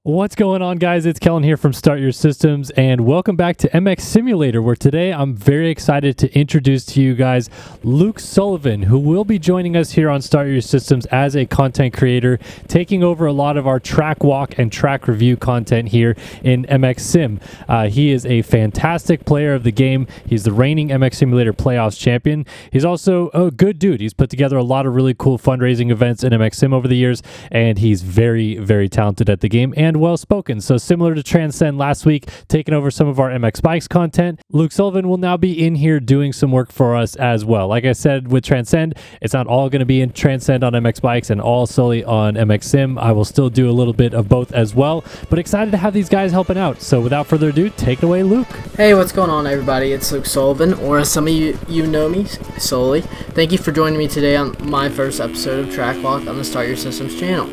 What's going on, guys? It's Kellen here from Start Your Systems, and welcome back to mxsimulator, where today I'm very excited to introduce to you guys Luke Sullivan, who will be joining us here on Start Your Systems as a content creator, taking over a lot of our track walk and track review content here in mxsim. He is a fantastic player of the game. He's the reigning mxsimulator playoffs champion. He's also a good dude. He's put together a lot of really cool fundraising events in mxsim over the years, and he's very, very talented at the game and well spoken. So similar to Transcend last week, taking over some of our MX Bikes content, Luke Sullivan will now be in here doing some work for us as well. Like I said with Transcend, it's not all going to be in Transcend on MX Bikes and all Sully on MX Sim. I will still do a little bit of both as well, but excited to have these guys helping out. So without further ado, take it away, Luke. Hey, what's going on, everybody? It's Luke Sullivan, or as some of you know me, Sully. Thank you for joining me today on my first episode of Track Walk on the Start Your Systems channel.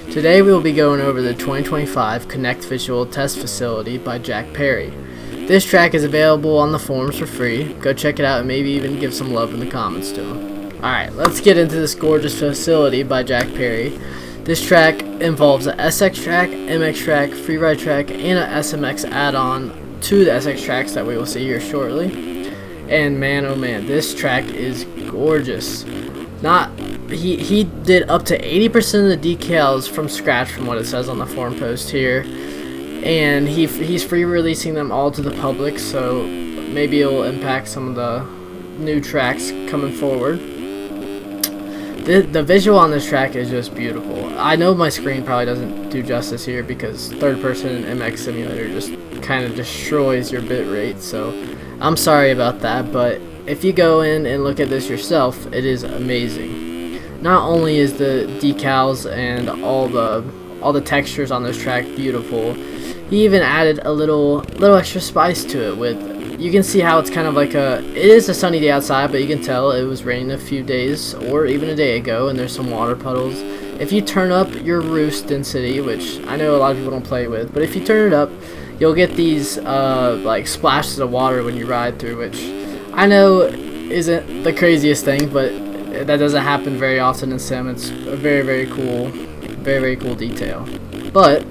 Today we will be going over the 2025 ConnectVisual test facility by JPerry. This track is available on the forums for free. Go check it out and maybe even give some love in the comments to him. Alright, let's get into this gorgeous facility by JPerry. This track involves a SX track, MX track, freeride track, and a SMX add-on to the SX tracks that we will see here shortly. And man, oh man, this track is gorgeous. He did up to 80% of the decals from scratch, from what it says on the forum post here, and he's free releasing them all to the public, so maybe it'll impact some of the new tracks coming forward. The visual on this track is just beautiful. I know my screen probably doesn't do justice here because third person MX Simulator just kind of destroys your bit rate, so I'm sorry about that, but if you go in and look at this yourself, it is amazing. Not only is the decals and all the textures on this track beautiful, he even added a little extra spice to it. With, you can see how it's kind of like it is a sunny day outside, but you can tell it was raining a few days or even a day ago, and there's some water puddles. If you turn up your roost density, which I know a lot of people don't play with, but if you turn it up, you'll get these like splashes of water when you ride through, which I know isn't the craziest thing, but that doesn't happen very often in sim. It's a very, very cool detail. But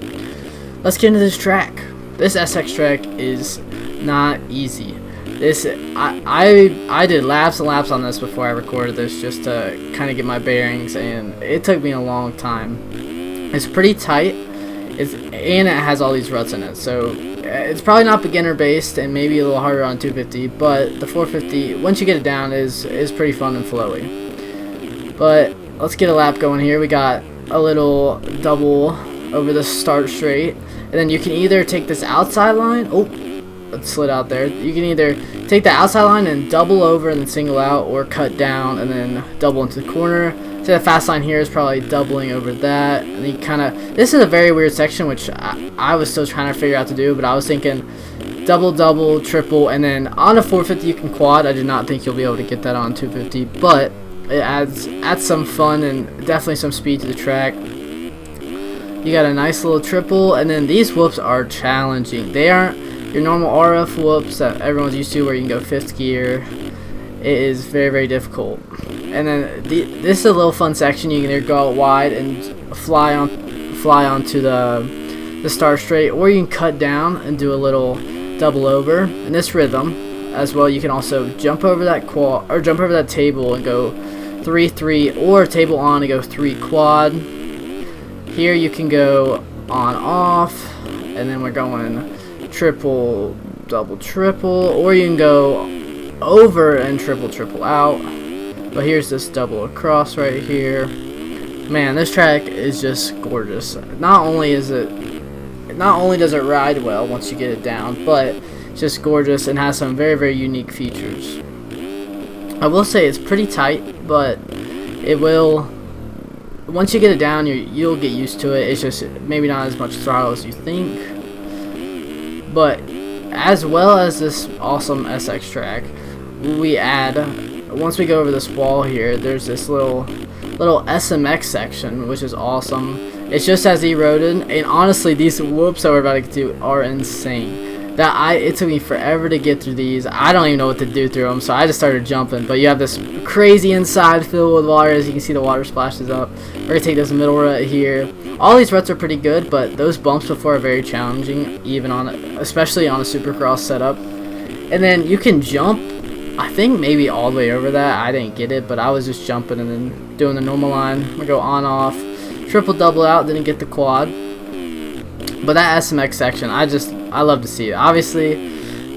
let's get into this track. This SX track is not easy. I did laps and laps on this before I recorded this just to kind of get my bearings, and it took me a long time. It's pretty tight, and it has all these ruts in it, so it's probably not beginner based and maybe a little harder on 250, but the 450, once you get it down, is pretty fun and flowy. But let's get a lap going here. We got a little double over the start straight, and then you can either take this outside line. Oh, it slid out there. You can either take the outside line and double over and then single out, or cut down and then double into the corner. So the fast line here is probably doubling over that, and you kind of, this is a very weird section which I was still trying to figure out to do, but I was thinking double, triple, and then on a 450 you can quad. I did not think you'll be able to get that on 250, but it adds some fun and definitely some speed to the track. You got a nice little triple, and then these whoops are challenging. They aren't your normal RF whoops that everyone's used to where you can go 5th gear. It is very, very difficult. And then this is a little fun section. You can either go out wide and fly onto the start straight, or you can cut down and do a little double over. In this rhythm as well, you can also jump over that quad, or jump over that table and go 3-3, or table on and go 3 quad. Here you can go on off, and then we're going triple, double, triple, or you can go over and triple out. But here's this double across right here. Man, this track is just gorgeous. Not only does it ride well once you get it down, but it's just gorgeous and has some very, very unique features. I will say it's pretty tight, but it will, once you get it down, you'll get used to it. It's just maybe not as much throttle as you think. But as well as this awesome SX track, we add, once we go over this wall here, there's this little SMX section, which is awesome. It's just as eroded, and honestly, these whoops that we're about to get to are insane. it took me forever to get through these. I don't even know what to do through them, so I just started jumping. But you have this crazy inside filled with water. As you can see, the water splashes up. We're gonna take this middle rut here. All these ruts are pretty good, but those bumps before are very challenging, even especially on a supercross setup. And then you can jump, I think maybe all the way over that. I didn't get it, but I was just jumping and then doing the normal line. We go on off, triple double out, didn't get the quad. But that SMX section, I love to see it. Obviously,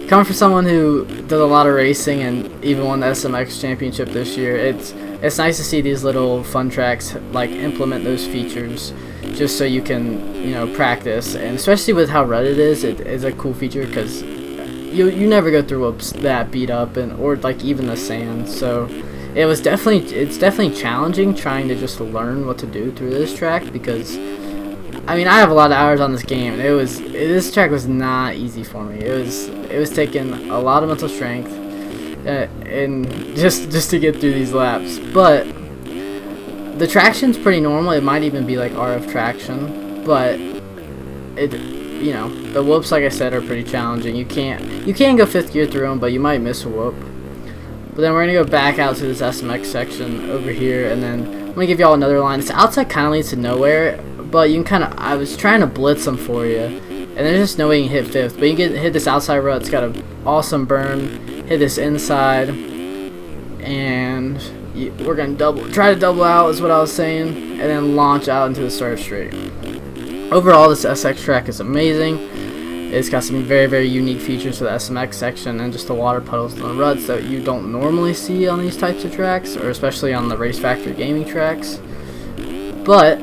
coming from someone who does a lot of racing and even won the SMX championship this year, it's nice to see these little fun tracks like implement those features, just so you can practice. And especially with how rutted it is a cool feature because you never go through whoops that beat up or like even the sand. So it's definitely challenging trying to just learn what to do through this track, because I mean, I have a lot of hours on this game. This track was not easy for me. It was taking a lot of mental strength and just to get through these laps. But the traction's pretty normal. It might even be like RF traction, but the whoops, like I said, are pretty challenging. You can go fifth gear through them, but you might miss a whoop. But then we're gonna go back out to this SMX section over here, and then I'm gonna give y'all another line. This outside kind of leads to nowhere, but you can I was trying to blitz them for you, and there's just no way you can hit fifth. But you can hit this outside rut. It's got an awesome burn. Hit this inside, and we're gonna try to double out is what I was saying, and then launch out into the start straight. Overall, this SX track is amazing. It's got some very, very unique features for the SMX section and just the water puddles and the ruts that you don't normally see on these types of tracks, or especially on the Race Factory Gaming tracks. But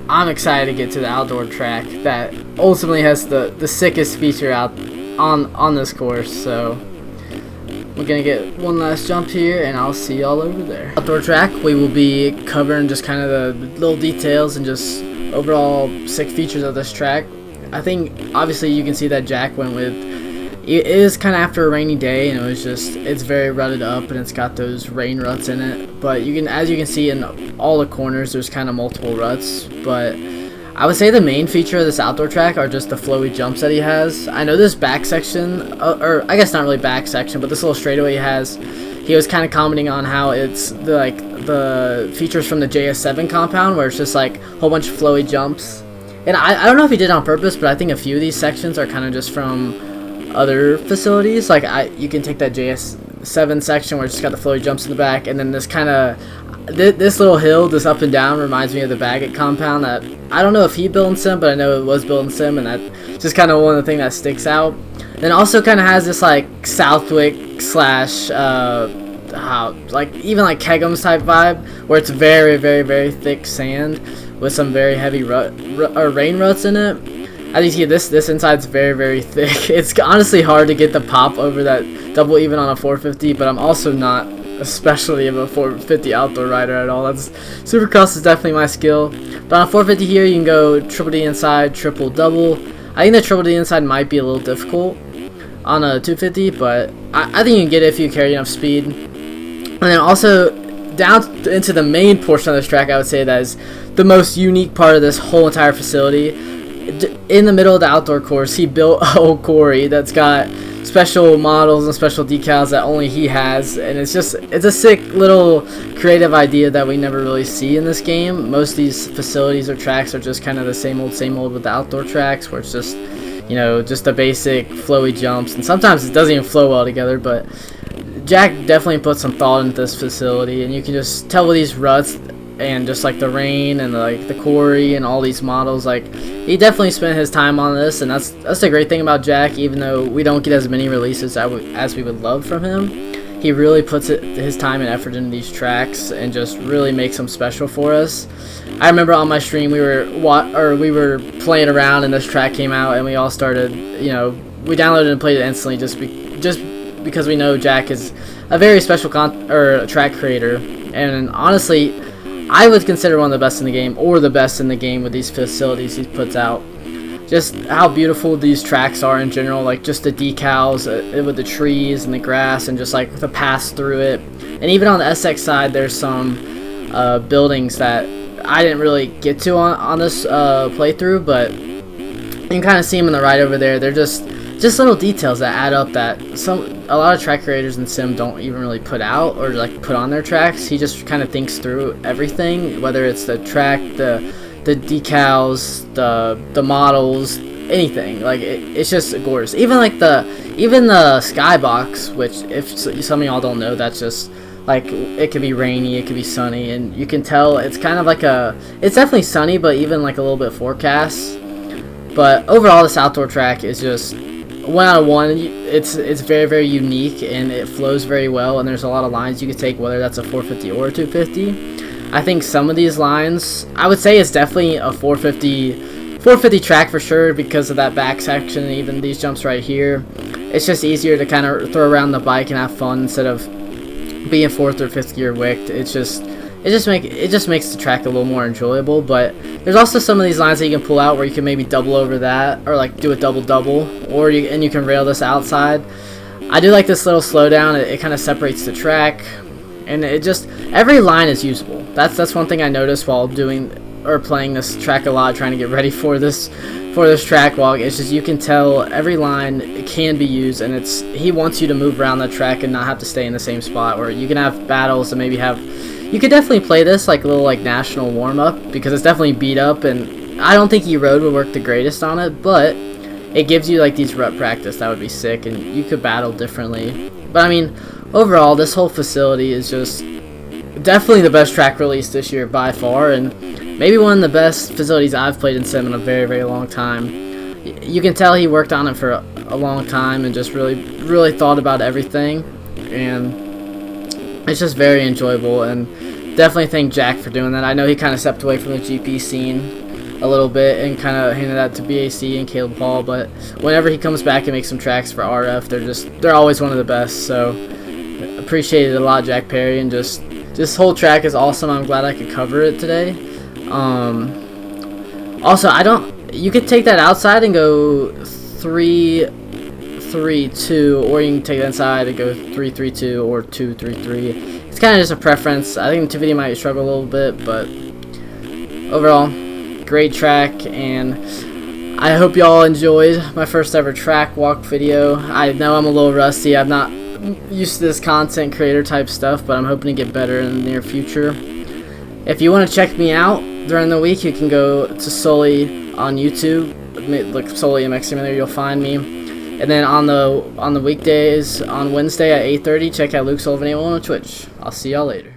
I'm excited to get to the outdoor track that ultimately has the sickest feature out on this course. So we're gonna get one last jump here, and I'll see y'all over there. Outdoor track, we will be covering just kind of the little details and just overall sick features of this track. I think obviously you can see that Jack went with, it is kind of after a rainy day, and it's very rutted up and it's got those rain ruts in it. But as you can see in all the corners, there's kind of multiple ruts. But I would say the main feature of this outdoor track are just the flowy jumps that he has. I know this back section, or I guess not really back section, but this little straightaway he was kind of commenting on how it's the features from the JS7 compound, where it's just like a whole bunch of flowy jumps. And I don't know if he did it on purpose, but I think a few of these sections are kind of just from other facilities. Like you can take that JS7 section where it's just got the flowy jumps in the back, and then this kind of this little hill, this up and down, reminds me of the Baggett compound. That I don't know if he built in sim, but I know it was built in sim, and that's just kind of one of the things that sticks out. Then also kind of has this like Southwick slash like even like Kegums type vibe, where it's very, very, very thick sand with some very heavy rain ruts in it. As you see, this inside's very, very thick. It's honestly hard to get the pop over that double even on a 450, but I'm also not especially of a 450 outdoor rider at all. Supercross is definitely my skill. But on a 450 here, you can go triple D inside, triple double. I think the triple D inside might be a little difficult on a 250, but I think you can get it if you carry enough speed. And then also down into the main portion of this track, I would say that is the most unique part of this whole entire facility. In the middle of the outdoor course, he built a whole quarry that's got special models and special decals that only he has, and it's a sick little creative idea that we never really see in this game. Most of these facilities or tracks are just kind of the same old with the outdoor tracks, where it's just just the basic flowy jumps, and sometimes it doesn't even flow well together. But Jack definitely put some thought into this facility, and you can just tell with these ruts and just like the rain and the quarry and all these models, like he definitely spent his time on this. And that's the great thing about Jack. Even though we don't get as many releases as we would love from him, he really puts his time and effort into these tracks and just really makes them special for us. I remember on my stream we were playing around and this track came out, and we all started, we downloaded and played it instantly just because we know Jack is a very special track creator. And honestly, I would consider one of the best in the game, or the best in the game, with these facilities he puts out. Just how beautiful these tracks are in general, like just the decals with the trees and the grass and just like the pass through it. And even on the SX side, there's some buildings that I didn't really get to on this playthrough, but you can kind of see them in the right over there. They're just just little details that add up that a lot of track creators in sim don't even really put out or like put on their tracks. He just kind of thinks through everything, whether it's the track, the decals, the models, anything. Like it's just gorgeous. Even the skybox, which if some of y'all don't know, that's just like, it could be rainy, it could be sunny, and you can tell it's kind of like it's definitely sunny, but even like a little bit forecast. But overall, this outdoor track is just 1 out of 1. It's very, very unique, and it flows very well, and there's a lot of lines you can take, whether that's a 450 or a 250. I think some of these lines, I would say it's definitely a 450 track for sure, because of that back section and even these jumps right here. It's just easier to kind of throw around the bike and have fun instead of being 4th or 5th gear wicked. It just makes the track a little more enjoyable. But there's also some of these lines that you can pull out where you can maybe double over that, or like do a double, or you can rail this outside. I do like this little slowdown. It kind of separates the track, and every line is usable. That's one thing I noticed while playing this track a lot, trying to get ready for this track walk. It's just, you can tell every line can be used, and he wants you to move around the track and not have to stay in the same spot. Where you can have battles and maybe you could definitely play this like a little like national warm-up, because it's definitely beat up, and I don't think E-Road would work the greatest on it, but it gives you like these rut practice that would be sick, and you could battle differently. But I mean, overall, this whole facility is just definitely the best track release this year by far, and maybe one of the best facilities I've played in sim in a very, very long time. You can tell he worked on it for a long time and just really, really thought about everything, and it's just very enjoyable. And definitely thank Jack for doing that. I know he kind of stepped away from the GP scene a little bit and kind of handed that to BAC and Caleb Hall, but whenever he comes back and makes some tracks for RF, they're always one of the best. So appreciate it a lot, JPerry, and just this whole track is awesome. I'm glad I could cover it today. Also, you could take that outside and go 3-3-2, or you can take that inside and go 3-3-2 or 2-3-3. It's kind of just a preference. I think the 250 might struggle a little bit, but overall, great track, and I hope y'all enjoyed my first ever track walk video. I know I'm a little rusty. I'm not used to this content creator type stuff, but I'm hoping to get better in the near future. If you want to check me out during the week, you can go to Sully on YouTube. Look Sully mxsimulator, you'll find me. And then on the weekdays, on Wednesday at 8:30, check out Luke Sullivan on Twitch. I'll see y'all later.